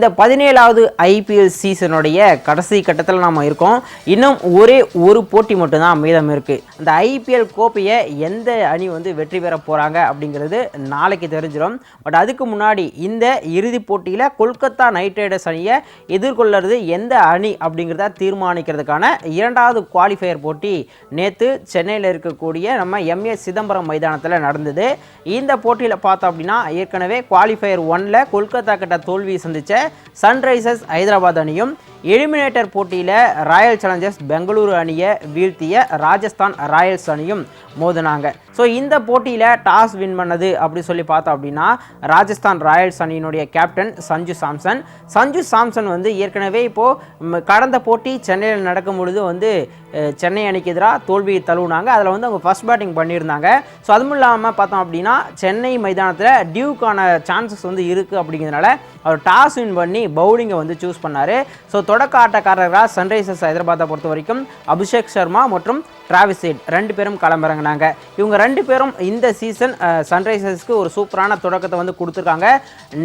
இந்த 17வது ஐபிஎல் சீசனுடைய கடைசி கட்டத்தில் நாம் இருக்கோம். இன்னும் ஒரே ஒரு போட்டி மட்டும்தான் மீதம் இருக்குது. அந்த ஐபிஎல் கோப்பையை எந்த அணி வெற்றி பெற போகிறாங்க அப்படிங்கிறது நாளைக்கு தெரிஞ்சிடும். பட் அதுக்கு முன்னாடி இந்த இறுதிப் போட்டியில் கொல்கத்தா நைட் ரைடர்ஸ் அணியை எதிர்கொள்ளுறது எந்த அணி அப்படிங்கிறத தீர்மானிக்கிறதுக்கான 2வது குவாலிஃபயர் போட்டி நேற்று சென்னையில் இருக்கக்கூடிய நம்ம எம்ஏ சிதம்பரம் மைதானத்தில் நடந்தது. இந்த போட்டியில் பார்த்தோம் அப்படின்னா ஏற்கனவே குவாலிஃபயர் 1ல் கொல்கத்தா கிட்ட தோல்வி சந்தித்த சன்ரைசர்ஸ் ஹைதராபாத் அணியும் எலிமினேட்டர் போட்டியில் ராயல் சேலஞ்சர்ஸ் பெங்களூரு அணியை வீழ்த்திய ராஜஸ்தான் ராயல்ஸ் அணியும் மோதினாங்க. ஸோ இந்த போட்டியில் டாஸ் வின் பண்ணது அப்படி சொல்லி பார்த்தோம் அப்படின்னா ராஜஸ்தான் ராயல்ஸ் அணியினுடைய கேப்டன் சஞ்சு சாம்சன் ஏற்கனவே இப்போது கடந்த போட்டி சென்னையில் நடக்கும் பொழுது சென்னை அணிக்கு எதிராக தோல்வியை தழுவுனாங்க. அதில் அவங்க ஃபர்ஸ்ட் பேட்டிங் பண்ணியிருந்தாங்க. ஸோ அதுவும் இல்லாமல் பார்த்தோம் அப்படின்னா சென்னை மைதானத்தில் டியூக்கான சான்சஸ் இருக்குது. அப்படிங்கிறதுனால அவர் டாஸ் வின் பண்ணி பவுலிங்கை சூஸ் பண்ணார். ஸோ தொடக்க ஆட்டக்காரர்களாக சன்ரைசர்ஸ் ஹைதராபாத்தை பொறுத்த வரைக்கும் அபிஷேக் சர்மா மற்றும் டிராவிஸ் ஹெட் 2 பேரும் களமிறங்கினாங்க. இவங்க 2 பேரும் இந்த சீசன் சன்ரைசர்ஸ்க்கு ஒரு சூப்பரான தொடக்கத்தை கொடுத்துருக்காங்க.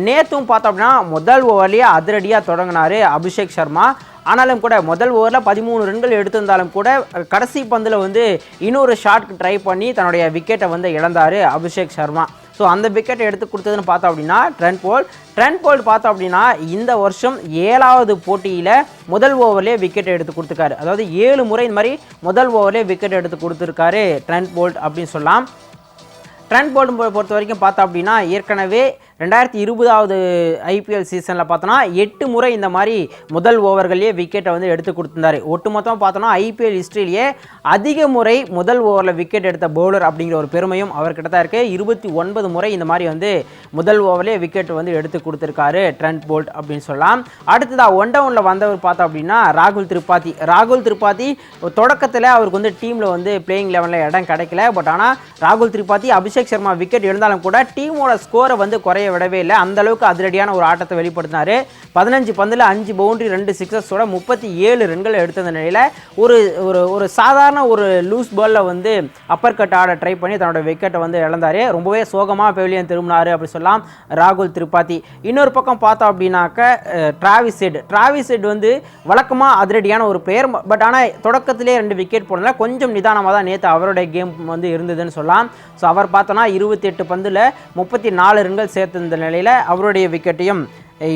நேற்றும் பார்த்தோம் அப்படின்னா முதல் ஓவர்லேயே அதிரடியாக தொடங்கினார் அபிஷேக் சர்மா. ஆனாலும் கூட முதல் ஓவரில் 13 ரன்கள் எடுத்திருந்தாலும் கூட கடைசி பந்தில் இன்னொரு ஷாட்க்கு ட்ரை பண்ணி தன்னுடைய விக்கெட்டை இழந்தார் அபிஷேக் சர்மா. ஸோ அந்த விக்கெட்டை எடுத்து கொடுத்ததுன்னு பார்த்தோம் அப்படின்னா ட்ரெண்ட் போல்ட் பார்த்தோம் அப்படின்னா இந்த வருஷம் 7வது போட்டியில் முதல் ஓவர்லேயே விக்கெட் எடுத்து கொடுத்துருக்காரு. அதாவது 7 முறை இந்த மாதிரி முதல் ஓவர்லேயே விக்கெட் எடுத்து கொடுத்துருக்காரு ட்ரெண்ட் போல்ட் அப்படின்னு சொல்லலாம். ட்ரெண்ட் போல்ட் பொறுத்த வரைக்கும் பார்த்தோம் அப்படின்னா ஏற்கனவே 2020வது ஐபிஎல் சீசனில் பார்த்தோன்னா 8 முறை இந்த மாதிரி முதல் ஓவர்கள்லேயே விக்கெட்டை எடுத்து கொடுத்துருந்தாரு. ஒட்டுமொத்தமாக பார்த்தோன்னா ஐபிஎல் ஹிஸ்ட்ரியிலேயே அதிக முறை முதல் ஓவரில் விக்கெட் எடுத்த பவுலர் அப்படிங்கிற ஒரு பெருமையும் அவர்கிட்ட தான் இருக்குது. 29 முறை இந்த மாதிரி முதல் ஓவர்லேயே விக்கெட் எடுத்து கொடுத்துருக்காரு ட்ரெண்ட் போல்ட் அப்படின்னு சொல்லலாம். அடுத்ததாக ஒன் டவுனில் வந்தவர் பார்த்தோம் அப்படின்னா ராகுல் திரிபாதி தொடக்கத்தில் அவருக்கு டீமில் பிளேயிங் லெவலில் இடம் கிடைக்கல. பட் ஆனால் ராகுல் திரிபாதி அபிஷேக் சர்மா விக்கெட் எழுந்தாலும் கூட டீமோட ஸ்கோரை குறைய விடவே இல்லை. அந்த அளவுக்கு அதிரடியான ஒரு ஆட்டத்தை வெளிப்படுத்தினார். 15 பந்தில் 5 பவுண்டரி 2 சிக்ஸஸோட 37 ரன்கள் எடுத்த நிலையில் ஒரு சாதாரண ஒரு லூஸ் பாலில் அப்பர் கட் ஆட ட்ரை பண்ணி தன்னோட விக்கெட்டை இழந்தார். ரொம்பவே சோகமாக பெவிலியன் திரும்பினார் அப்படி சொல்லலாம் ராகுல் திரிபாதி. இன்னொரு பக்கம் பார்த்தோம் அப்படின்னாக்க டிராவிஸ் ஹெட் வழக்கமாக அதிரடியான ஒரு பிளேயர். பட் ஆனால் தொடக்கத்திலே 2 விக்கெட் போனதுல கொஞ்சம் நிதானமாக தான் நேற்று அவருடைய கேம் இருந்ததுன்னு சொல்லலாம். ஸோ அவர் பார்த்தோன்னா 28 பந்தில் 34 ரன்கள் சேர்த்திருந்த நிலையில் அவருடைய விக்கெட்டையும்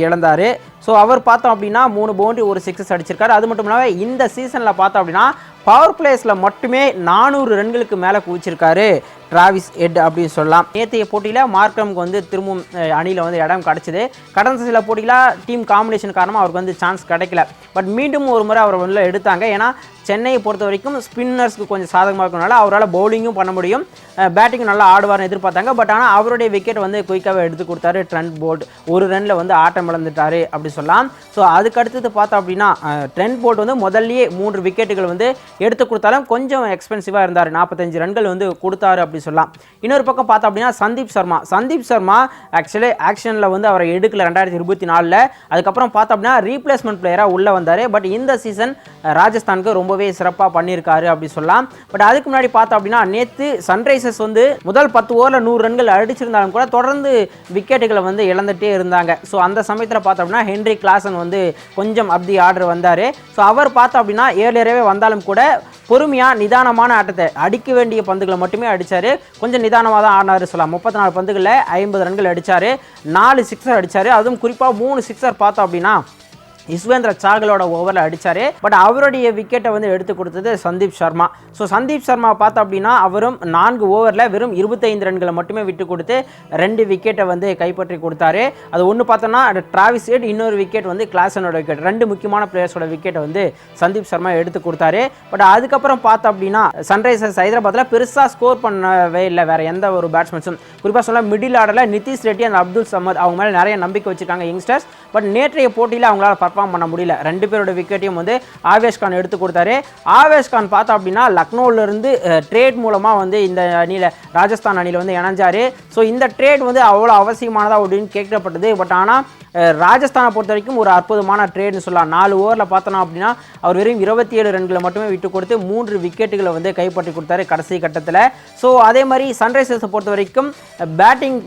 இழந்தார். ஸோ அவர் பார்த்தோம் அப்படின்னா 3 பவுண்டரி 1 சிக்ஸஸ் அடிச்சிருக்காரு. அது மட்டும் இல்லாமல் இந்த சீசனில் பார்த்தோம் அப்படின்னா பவர் பிளேஸில் மட்டுமே 400 ரன்களுக்கு மேலே குவிச்சிருக்காரு டிராவிஸ் ஹெட் அப்படின்னு சொல்லலாம். நேற்றைய போட்டியில் மார்க்கம்க்கு திரும்பவும் அணியில் இடம் கிடச்சிது. கடந்த சில போட்டியில் டீம் காம்பினேஷன் காரணமாக அவருக்கு சான்ஸ் கிடைக்கல. பட் மீண்டும் ஒரு முறை அவர் எடுத்தாங்க. ஏன்னா சென்னையை பொறுத்த வரைக்கும் ஸ்பின்னர்ஸ்க்கு கொஞ்சம் சாதகமாக இருக்கனால அவரால் பவுலிங்கும் பண்ண முடியும், பேட்டிங்கும் நல்லா ஆடுவார்னு எதிர்பார்த்தாங்க. பட் ஆனால் அவருடைய விக்கெட் குயிக்காகவே எடுத்து கொடுத்தாரு ட்ரெண்ட் போல்ட். ஒரு ரனில் ஆட்டம் இழந்துட்டாரு அப்படி சொல்லலாம். ஸோ அதுக்கு அடுத்தது பார்த்தோம் அப்படின்னா ட்ரெண்ட் போல்ட் முதல்லயே 3 விக்கெட்டுகள் எடுத்து கொடுத்தாலும் கொஞ்சம் எக்ஸ்பென்சிவாக இருந்தார். 45 ரன்கள் கொடுத்தாரு அப்படி சொல்லலாம். இன்னொரு பக்கம் பார்த்தோம் அப்படின்னா சந்தீப் சர்மா ஆக்சுவலி ஆக்ஷனில் அவரை எடுக்கல 2024ல். அதுக்கப்புறம் பார்த்தோம் அப்படின்னா ரீப்ளேஸ்மெண்ட் பிளேயராக உள்ளே வந்தார். பட் இந்த சீசன் ராஜஸ்தானுக்கு ரொம்பவே சிறப்பாக பண்ணியிருக்காரு அப்படி சொல்லலாம். பட் அதுக்கு முன்னாடி பார்த்தோம் அப்படின்னா நேற்று சன்ரைசர்ஸ் முதல் 10 ஓவரில் 100 ரன்கள் அடிச்சிருந்தாலும் கூட தொடர்ந்து விக்கெட்டுகளை இழந்துட்டே இருந்தாங்க. ஸோ அந்த சமயத்தில் பார்த்தோம் அப்படின்னா ஹென்ரி கிளாசன் கொஞ்சம் அப்படி ஆர்டர் வந்தார். ஸோ அவர் பார்த்தோம் அப்படின்னா ஏர்லியராகவே வந்தாலும் கூட பொறுமையாக நிதானமான ஆட்டத்தை அடிக்க வேண்டிய பந்துகளை மட்டுமே அடித்தார். கொஞ்சம் நிதானமாக தான் ஆடினார் சொல்லலாம். 34 பந்துகளில் 50 ரன்கள் அடித்தார், 4 சிக்ஸர் அடித்தார். அதுவும் குறிப்பாக 3 சிக்ஸர் பார்த்தோம் அப்படின்னா யுஸ்வேந்திர சாகலோட ஓவரில் அடித்தார். பட் அவருடைய விக்கெட்டை எடுத்து கொடுத்தது சந்தீப் சர்மா. ஸோ சந்தீப் சர்மா பார்த்தோம் அப்படின்னா அவரும் 4 ஓவரில் வெறும் 25 ரன்களை மட்டுமே விட்டு கொடுத்து 2 விக்கெட்டை கைப்பற்றி கொடுத்தாரு. அது ஒன்று பார்த்தோன்னா டிராவிஸ் ஹெட், இன்னொரு விக்கெட் கிளாசனோட விக்கெட். 2 முக்கியமான பிளேயர்ஸோட விக்கெட்டை சந்தீப் சர்மா எடுத்து கொடுத்தாரு. பட் அதுக்கப்புறம் பார்த்தோம் அப்படின்னா சன்ரைசர்ஸ் ஹைதராபாத்தில் பெருசாக ஸ்கோர் பண்ணவே இல்லை வேறு எந்த ஒரு பேட்ஸ்மேன்ஸும். குறிப்பாக சொல்ல மிடில் ஆர்டரில் நிதிஷ் ரெட்டி அண்ட் அப்துல் சமத் அவங்க மேலே நிறைய நம்பிக்கை வச்சுருக்காங்க யங்ஸ்டர்ஸ். பட் நேற்றைய போட்டியில் அவங்களால பர்ஃபார்ம் பண்ண முடியல. 2 பேரோட விக்கெட்டையும் ஆவேஷ் கான் எடுத்து கொடுத்தாரு. ஆவேஷ் கான் பார்த்தோம் அப்படின்னா லக்னோவிலிருந்து ட்ரேட் மூலமாக இந்த அணியில் ராஜஸ்தான் அணியில் இணைஞ்சார். ஸோ இந்த ட்ரேட் அவ்வளோ அவசியமானதா அப்படின்னு கேட்கப்பட்டது. பட் ஆனால் ராஜஸ்தானை பொறுத்த வரைக்கும் ஒரு அற்புதமான ட்ரேட்னு சொல்லலாம். 4 ஓவரில் பார்த்தோம் அப்படின்னா அவர் வெறும் 27 ரன்களை மட்டுமே விட்டு கொடுத்து 3 விக்கெட்டுகளை கைப்பற்றி கொடுத்தாரு கடைசி கட்டத்தில். ஸோ அதே மாதிரி சன்ரைசர்ஸை பொறுத்த வரைக்கும்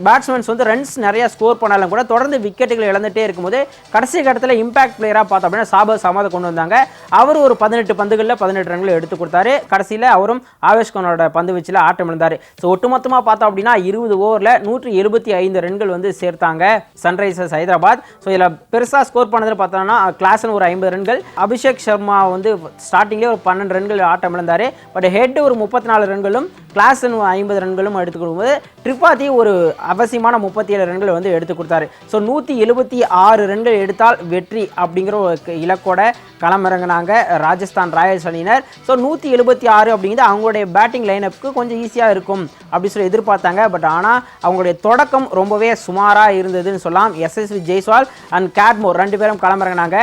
பேட்ஸ்மேன்ஸ் ரன்ஸ் நிறையா ஸ்கோர் பண்ணாலும் கூட தொடர்ந்து விக்கெட்டுகளை இழந்துகிட்டே இருக்கும்போது இருக்கும்போது கடைசி கட்டத்தில் இம்பாக்ட் பிளேயராக பார்த்தோம் அப்படின்னா ஷாபாஸ் அகமதை கொண்டு வந்தாங்க. அவர் ஒரு 18 பந்துகளில் 18 ரன்கள் எடுத்து கொடுத்தாரு. கடைசியில் அவரும் ஆவேஷ் கானோட பந்து வீச்சில் ஆட்டம் இழந்தார். ஸோ ஒட்டுமொத்தமாக பார்த்தோம் அப்படின்னா 20 ஓவரில் 175 ரன்கள் வந்து சேர்த்தாங்க சன்ரைசர்ஸ் ஹைதராபாத். ஸோ இதில் பெருசாக ஸ்கோர் பண்ணதில் பார்த்தோம்னா கிளாஸன் ஒரு 50 ரன்கள், அபிஷேக் சர்மா வந்து ஸ்டார்டிங்லேயே ஒரு 12 ரன்கள் ஆட்டம் இழந்தார். பட் ஹெட் ஒரு 34 ரன்களும் கிளாஸன் 50 ரன்களும் எடுத்து கொடுக்கும்போது ட்ரிபாதி ஒரு அவசியமான 37 ரன்கள் வந்து எடுத்து கொடுத்தாரு. ஸோ 176 ரன்கள் எடுத்தால் வெற்றி அப்படிங்கிற ஒரு இலக்கோட களமிறங்கினாங்க ராஜஸ்தான் ராயல்ஸ் அணியினர். ஸோ 176 அப்படிங்கிறது அவங்களுடைய பேட்டிங் லைனப்புக்கு கொஞ்சம் ஈஸியாக இருக்கும் அப்படின்னு சொல்லி எதிர்பார்த்தாங்க. பட் ஆனால் அவங்களுடைய தொடக்கம் ரொம்பவே சுமாராக இருந்ததுன்னு சொல்லலாம். எஸ்எஸ்வி ஜெய்ஸ்வால் அண்ட் கேட்மோர் 2 பேரும் களமிறங்கினாங்க.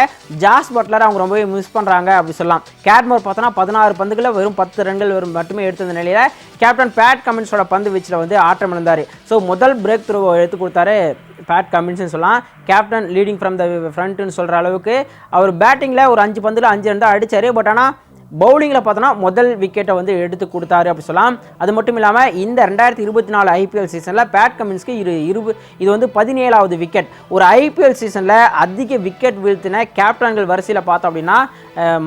ஜாஸ் பட்லர் அவங்க ரொம்பவே மிஸ் பண்ணுறாங்க அப்படி சொல்லலாம். கேட்மோர் பார்த்தோன்னா 16 பந்துகளில் வெறும் 10 ரன்கள் மட்டுமே எடுத்த நிலையில் கேப்டன் பேட் கமின்ஸோட பந்து வீச்சில் வந்து ஆட்டம் இழந்தார். ஸோ முதல் பிரேக் த்ரூ எடுத்து கொடுத்தாரு பேட் கமின்ஸ்னு சொல்லலாம். கேப்டன் லீடிங் ஃப்ரம் த ஃப்ரண்ட்னு சொல்கிற அளவுக்கு அவர் பேட்டிங்கில் ஒரு 5 பந்தில் 5 ரன் தான் அடித்தார். பட் ஆனால் பவுலிங்கில் பார்த்தோன்னா முதல் விக்கெட்டை வந்து எடுத்து கொடுத்தாரு அப்படி சொல்லலாம். அது மட்டும் இல்லாமல் இந்த 2024 ஐபிஎல் சீசனில் பேட் கமின்ஸ்க்கு இது வந்து 17வது விக்கெட். ஒரு ஐபிஎல் சீசனில் அதிக விக்கெட் வீழ்த்தின கேப்டன்கள் வரிசையில் பார்த்தோம் அப்படின்னா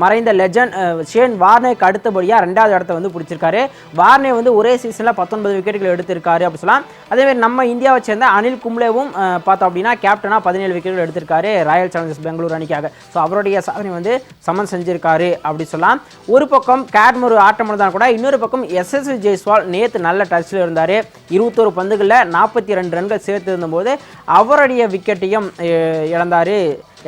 மறைந்த லெஜண்ட் ஷேன் வார்னேக்கு அடுத்தபடியாக 2வது இடத்த வந்து பிடிச்சிருக்காரு. வார்னே வந்து ஒரே சீசனில் 19 விக்கெட்டுகள் எடுத்திருக்காரு அப்படி சொல்லலாம். அதேமாதிரி நம்ம இந்தியாவை சேர்ந்த அனில் கும்ளேவும் பார்த்தோம் அப்படின்னா கேப்டனாக 17 விக்கெட்டுகள் எடுத்திருக்காரு ராயல் சேலஞ்சர்ஸ் பெங்களூர் அணிக்காக. ஸோ அவருடைய சாதனை வந்து சமன் செஞ்சிருக்காரு அப்படி சொல்லலாம். ஒரு பக்கம் கேட்மோர் ஆட்டம் தான் கூட, இன்னொரு பக்கம் எஸ்எஸ்வி ஜெய்ஸ்வால் நேற்று நல்ல டச்சில் இருந்தார். 21 பந்துகளில் 42 ரன்கள் சேர்த்து இருந்தபோது அவருடைய விக்கெட்டையும் இழந்தார்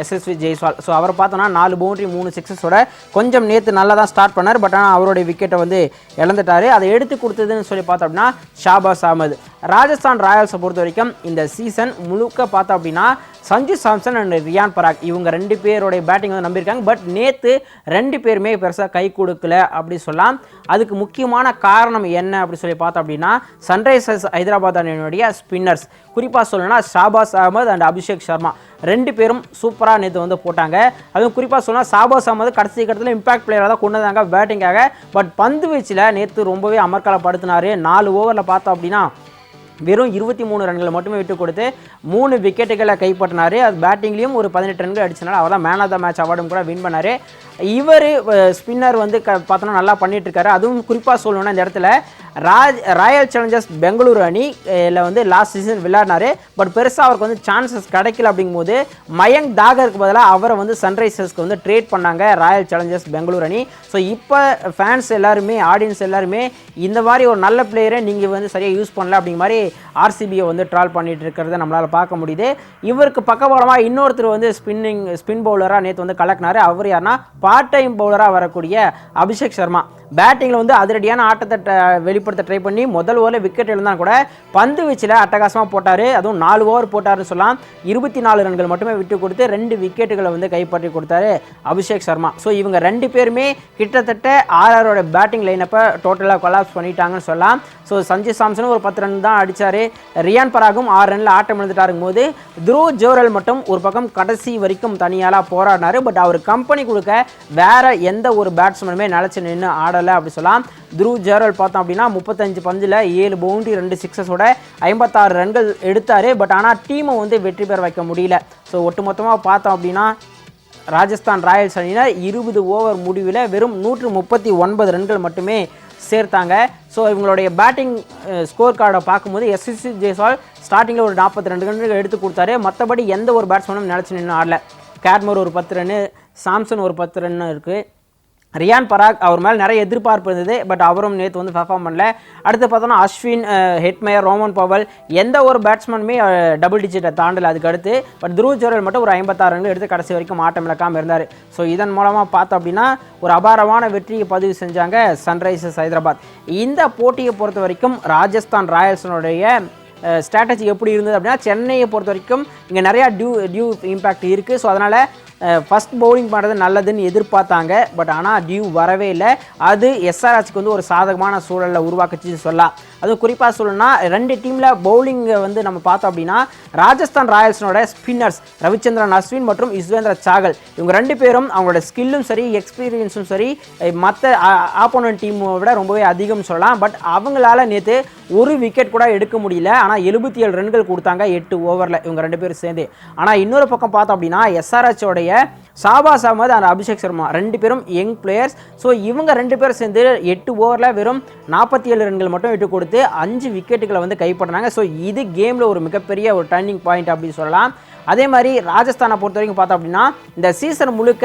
எஸ்எஸ்வி ஜெய்ஸ்வால். ஸோ அவரை பார்த்தோன்னா 4 பவுண்டரி 3 சிக்ஸஸோட கொஞ்சம் நேற்று நல்லா தான் ஸ்டார்ட் பண்ணார். பட் ஆனால் அவருடைய விக்கெட்டை வந்து இழந்துட்டார். அதை எடுத்து கொடுத்ததுன்னு சொல்லி பார்த்தோம் அப்படின்னா ஷாபாஸ் அகமது. ராஜஸ்தான் ராயல்ஸை பொறுத்த வரைக்கும் இந்த சீசன் முழுக்க பார்த்தோம் அப்படின்னா சஞ்சு சாம்சன் அண்ட் ரியான் பராக் இவங்க 2 பேருடைய பேட்டிங் வந்து நம்பியிருக்காங்க. பட் நேற்று 2 பேருமே பெருசாக கை கொடுக்கல அப்படி சொல்லலாம். அதுக்கு முக்கியமான காரணம் என்ன அப்படி சொல்லி பார்த்தோம் அப்படின்னா சன்ரைசர்ஸ் ஹைதராபாத் அணியினுடைய ஸ்பின்னர்ஸ், குறிப்பாக சொல்லணும்னா ஷாபாஸ் அகமது அண்ட் அபிஷேக் சர்மா 2 பேரும் சூப்பராக நேற்று வந்து போட்டாங்க. அதுவும் குறிப்பாக சொன்னால் ஷாபாஸ் அகமது கடைசி கட்டத்தில் இம்பாக்ட் பிளேயராக தான் கொண்டு வந்தாங்க பேட்டிங்காக. பட் பந்து வீச்சில் நேற்று ரொம்பவே அமர்க்கலப்படுத்தினார். 4 ஓவரில் பார்த்தோம் அப்படின்னா வெறும் 23 ரன்களை மட்டுமே விட்டு கொடுத்து 3 விக்கெட்டுகளை கைப்பற்றினார். அது பேட்டிங்லேயும் ஒரு 18 ரன்கள் அடிச்சனால அவர் தான் மேன் ஆஃப் த மேட்ச் அவார்டும் கூட வின் பண்ணார். இவர் ஸ்பின்னர் வந்து பார்த்தோன்னா நல்லா பண்ணிட்டு இருக்காரு. அதுவும் குறிப்பாக சொல்லணும்னா இந்த இடத்துல ராயல் சேலஞ்சர்ஸ் பெங்களூரு அணியில் வந்து லாஸ்ட் சீசன் விளையாடினார். பட் பெருசாக அவருக்கு வந்து சான்சஸ் கிடைக்கல. அப்படிங்கும்போது மயங்க் தாகருக்கு பதிலாக அவரை வந்து சன்ரைசர்ஸ்க்கு வந்து ட்ரேட் பண்ணாங்க ராயல் சேலஞ்சர்ஸ் பெங்களூரு அணி. ஸோ இப்போ ஃபேன்ஸ் எல்லாருமே ஆடியன்ஸ் எல்லாருமே இந்த மாதிரி ஒரு நல்ல பிளேயரை நீங்கள் வந்து சரியாக யூஸ் பண்ணல அப்படிங்கிற மாதிரி ஆர்சிபியை வந்து ட்ரால் பண்ணிட்டு இருக்கிறத நம்மளால் பார்க்க முடியுது. இவருக்கு பக்கபலமாக இன்னொருத்தர் வந்து ஸ்பின் பவுலராக நேற்று வந்து கலக்கினார். அவர் யாருன்னா பார்ட் டைம் பவுலராக வரக்கூடிய அபிஷேக் சர்மா. பேட்டிங்கில் வந்து அதிரடியான ஆட்டத்தை வெளிப்படுத்த ட்ரை பண்ணி முதல் ஓவரில் விக்கெட் எழுந்தால் கூட பந்து வீச்சில் அட்டகாசமாக போட்டார். அதுவும் 4 ஓவர் போட்டார்னு சொல்லலாம். 24 ரன்கள் மட்டுமே விட்டு கொடுத்து 2 விக்கெட்டுகளை வந்து கைப்பற்றி கொடுத்தாரு அபிஷேக் சர்மா. ஸோ இவங்க 2 பேருமே கிட்டத்தட்ட ஆரோட பேட்டிங் லைனப்பை டோட்டலாக கொலாப்ஸ் பண்ணிட்டாங்கன்னு சொல்லலாம். ஸோ சஞ்சு சாம்சனும் ஒரு 10 ரன் தான் அடித்தார். ரியான் பராகும் 6 ரனில் ஆட்டம் எழுந்துட்டாருங்கும் போது த்ருவ் ஜோரல் மட்டும் ஒரு பக்கம் கடைசி வரைக்கும் தனியாலாக போராடினார். பட் அவர் கம்பெனி கொடுக்க வேற எந்த ஒரு பேட்ஸ்மேனுமே நிலச்சி நின்று ஆடலை அப்படி சொல்லலாம். த்ருவ் ஜோரல் பார்த்தோம் அப்படின்னா 35 பந்தில் 7 பவுண்டரி 2 சிக்ஸஸோட 56 ரன்கள் எடுத்தார். பட் ஆனால் டீமை வந்து வெற்றி பெற வைக்க முடியல. ஸோ ஒட்டுமொத்தமாக பார்த்தோம் அப்படின்னா ராஜஸ்தான் ராயல்ஸ் அணியினர் 20 ஓவர் முடிவில் வெறும் 139 ரன்கள் மட்டுமே சேர்த்தாங்க. ஸோ இவங்களுடைய பேட்டிங் ஸ்கோர் கார்டை பார்க்கும்போது எஸ்எஸ்வி ஜெய்ஸ்வால் ஸ்டார்டிங்கில் ஒரு 42 ரன்கள் எடுத்து கொடுத்தாரு. மற்றபடி எந்த ஒரு பேட்ஸ்மேனும் நினச்சி நின்று ஆடல. கேட்மோர் ஒரு 10 ரன்னு, சாம்சன் ஒரு 10 ரன்னு இருக்குது. ரியான் பராக் அவர் மேலே நிறைய எதிர்பார்ப்பு இருந்தது. பட் அவரும் நேற்று வந்து பெர்ஃபார்ம் பண்ணல. அடுத்து பார்த்தோன்னா அஸ்வின், ஹெட்மேயர், ரோமன் பவல் எந்த ஒரு பேட்ஸ்மேனுமே டபுள் டிஜிட்டை தாண்டலை அதுக்கு அடுத்து. பட் த்ருவ் ஜோரல் மட்டும் ஒரு 56 ரன்கள் எடுத்து கடைசி வரைக்கும் ஆட்டம் இழக்காமல் இருந்தார். ஸோ இதன் மூலமாக பார்த்தோம் அப்படின்னா ஒரு அபாரமான வெற்றியை பதிவு செஞ்சாங்க சன்ரைசர்ஸ் ஹைதராபாத். இந்த போட்டியை பொறுத்த வரைக்கும் ராஜஸ்தான் ராயல்ஸினுடைய ஸ்ட்ராட்டஜி எப்படி இருந்தது அப்படின்னா சென்னையை பொறுத்த வரைக்கும் இங்கே நிறையா டியூ இம்பேக்ட் இருக்குது. ஸோ அதனால் ஃபஸ்ட் பவுலிங் பண்ணுறது நல்லதுன்னு எதிர்பார்த்தாங்க. பட் ஆனால் டியூ வரவே இல்லை. அது எஸ்ஆர்ஹெச்க்கு வந்து ஒரு சாதகமான சூழலை உருவாக்குச்சுன்னு சொல்லலாம். அதுவும் குறிப்பாக சொல்லணும்னா 2 டீமில் பவுலிங்கை வந்து நம்ம பார்த்தோம் அப்படின்னா ராஜஸ்தான் ராயல்ஸனோட ஸ்பின்னர்ஸ் ரவிச்சந்திரன் அஸ்வின் மற்றும் யுஸ்வேந்திர சாகல் இவங்க 2 பேரும் அவங்களோட ஸ்கில்லும் சரி எக்ஸ்பீரியன்ஸும் சரி மற்ற ஆப்போனன்ட் டீமை விட ரொம்பவே அதிகம்னு சொல்லலாம். பட் அவங்களால நேற்று ஒரு விக்கெட் கூட எடுக்க முடியல. ஆனால் 77 ரன்கள் கொடுத்தாங்க 8 ஓவரில் இவங்க 2 பேரும் சேர்ந்து. ஆனால் இன்னொரு பக்கம் பார்த்தோம் அப்படின்னா எஸ்ஆர்ஹெச்சோடைய ஷாபாஸ் அகமது அண்ட் அபிஷேக் சர்மா 2 பேரும் யங் பிளேயர்ஸ். ஸோ இவங்க 2 பேரும் சேர்ந்து 8 ஓவரில் வெறும் 47 ரன்கள் மட்டும் விட்டு கொடுத்து 5 விக்கெட்டுகளை வந்து கைப்பற்றினாங்க. ஸோ இது கேமில் ஒரு மிகப்பெரிய ஒரு டர்னிங் பாயிண்ட் அப்படின்னு சொல்லலாம். அதே மாதிரி ராஜஸ்தானை பொறுத்த வரைக்கும் பார்த்தோம் அப்படின்னா இந்த சீசன் முழுக்க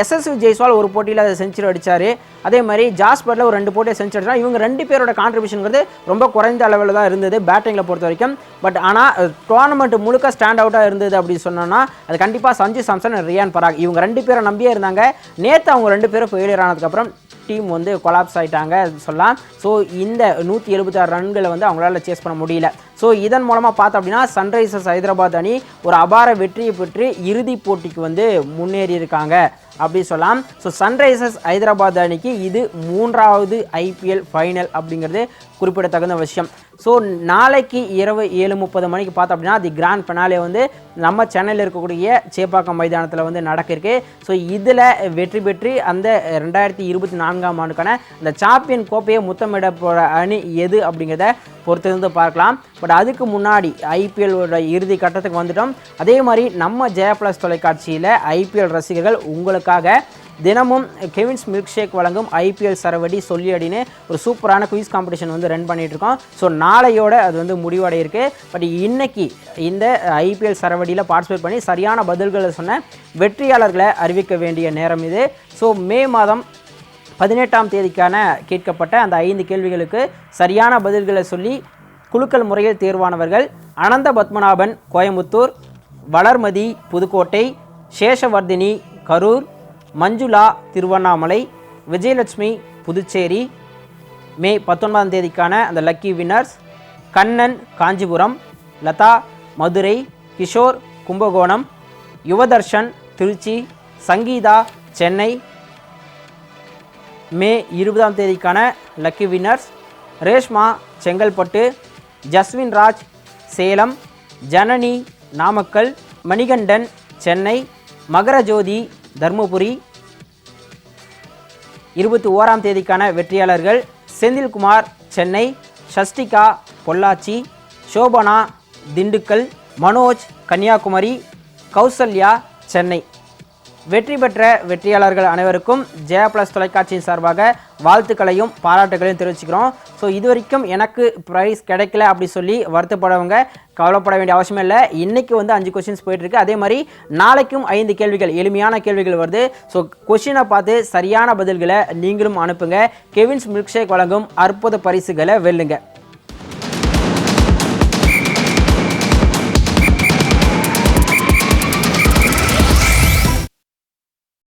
எஸ்எஸ்வி ஜெய்ஸ்வால் ஒரு போட்டியில் செஞ்சுரி அடித்தார். அதே மாதிரி ஜாஸ்பரில் ஒரு 2 போட்டியை செஞ்சுரி அடிச்சாங்க. இவங்க 2 பேரோட கான்ட்ரிபியூஷனுங்கிறது ரொம்ப குறைந்த அளவில் தான் இருந்தது பேட்டிங்கில் பொறுத்த வரைக்கும். பட் ஆனால் டோர்னமெண்ட் முழுக்க ஸ்டாண்ட் அவுட்டாக இருந்தது அப்படின்னு சொன்னோன்னா அது கண்டிப்பாக சஞ்சு சாம்சன் ரியான் பராக் இவங்க 2 பேரை நம்பியே இருந்தாங்க. நேற்று அவங்க 2 பேரும் ஃபெயிலியர் ஆனதுக்கப்புறம் டீம் வந்து கொலாப்ஸ் ஆகிட்டாங்க சொல்லலாம். ஸோ இந்த 176 ரன்களை வந்து அவங்களால சேஸ் பண்ண முடியல. ஸோ இதன் மூலமாக பார்த்தோம் அப்படின்னா சன்ரைசர்ஸ் ஹைதராபாத் அணி ஒரு அபார வெற்றியை பெற்று இறுதிப் போட்டிக்கு வந்து முன்னேறி இருக்காங்க அப்படி சொல்லலாம். ஸோ சன்ரைசர்ஸ் ஹைதராபாத் அணிக்கு இது 3வது ஐபிஎல் ஃபைனல் அப்படிங்கிறது குறிப்பிடத்தகுந்த விஷயம். ஸோ நாளைக்கு இரவு 7:30 மணிக்கு பார்த்தோம் அப்படின்னா தி கிராண்ட் ஃபினாலே வந்து நம்ம சென்னையில் இருக்கக்கூடிய சேப்பாக்கம் மைதானத்தில் வந்து நடக்கிருக்கு. ஸோ இதில் வெற்றி பெற்று அந்த 2024ஆம் ஆண்டுக்கான இந்த சாம்பியன் கோப்பையை முத்தமிட போகிற அணி எது அப்படிங்கிறத பொறுத்திருந்து பார்க்கலாம். பட் அதுக்கு முன்னாடி ஐபிஎல்லோட இறுதி கட்டத்துக்கு வந்துட்டோம். அதே மாதிரி நம்ம ஜெயா பிளஸ் தொலைக்காட்சியில் ஐபிஎல் ரசிகர்கள் உங்களுக்காக தினமும் கெவின்ஸ் மில்க் ஷேக் வழங்கும் ஐபிஎல் சரவடி சொல்லி அப்படின்னு ஒரு சூப்பரான குயிஸ் காம்படிஷன் வந்து ரன் பண்ணிகிட்ருக்கோம். ஸோ நாளையோட அது வந்து முடிவடைய இருக்குது. பட் இன்னைக்கு இந்த ஐபிஎல் சரவடியில் பார்ட்டிசிபேட் பண்ணி சரியான பதில்களை சொன்ன வெற்றியாளர்களை அறிவிக்க வேண்டிய நேரம் இது. ஸோ மே மாதம் 18ஆம் தேதிக்கான கேட்கப்பட்ட அந்த 5 கேள்விகளுக்கு சரியான பதில்களை சொல்லி குலுக்கல் முறையில் தேர்வானவர்கள் அனந்த பத்மநாபன் கோயம்புத்தூர், வளர்மதி புதுக்கோட்டை, சேஷவர்தினி கரூர், மஞ்சுளா திருவண்ணாமலை, விஜயலட்சுமி புதுச்சேரி. மே 19ஆம் தேதிக்கான அந்த லக்கி வின்னர்ஸ் கண்ணன் காஞ்சிபுரம், லதா மதுரை, கிஷோர் கும்பகோணம், யுவதர்ஷன் திருச்சி, சங்கீதா சென்னை. மே 20ஆம் தேதிக்கான லக்கி வின்னர்ஸ் ரேஷ்மா செங்கல்பட்டு, ஜஸ்வின் ராஜ் சேலம், ஜனனி நாமக்கல், மணிகண்டன் சென்னை, மகரஜோதி தர்மபுரி. 21ஆம் தேதிக்கான வெற்றியாளர்கள் செந்தில்குமார் சென்னை, ஷஷ்டிகா பொள்ளாச்சி, சோபனா திண்டுக்கல், மனோஜ் கன்னியாகுமரி, கௌசல்யா சென்னை. வெற்றி பெற்ற வெற்றியாளர்கள் அனைவருக்கும் ஜெயா பிளஸ் தொலைக்காட்சியின் சார்பாக வாழ்த்துக்களையும் பாராட்டுகளையும் தெரிவிச்சுக்கிறோம். ஸோ இது வரைக்கும் எனக்கு ப்ரைஸ் கிடைக்கல அப்படி சொல்லி வருத்தப்படவங்க கவலைப்பட வேண்டிய அவசியம் இல்லை. இன்றைக்கி வந்து 5 கொஸ்டின்ஸ் போயிட்டுருக்கு. அதே மாதிரி நாளைக்கும் 5 கேள்விகள் எளிமையான கேள்விகள் வருது. ஸோ கொஸ்டினை பார்த்து சரியான பதில்களை நீங்களும் அனுப்புங்க. கெவின்ஸ் மில்க் ஷேக் வழங்கும் அற்புத பரிசுகளை வெல்லுங்க.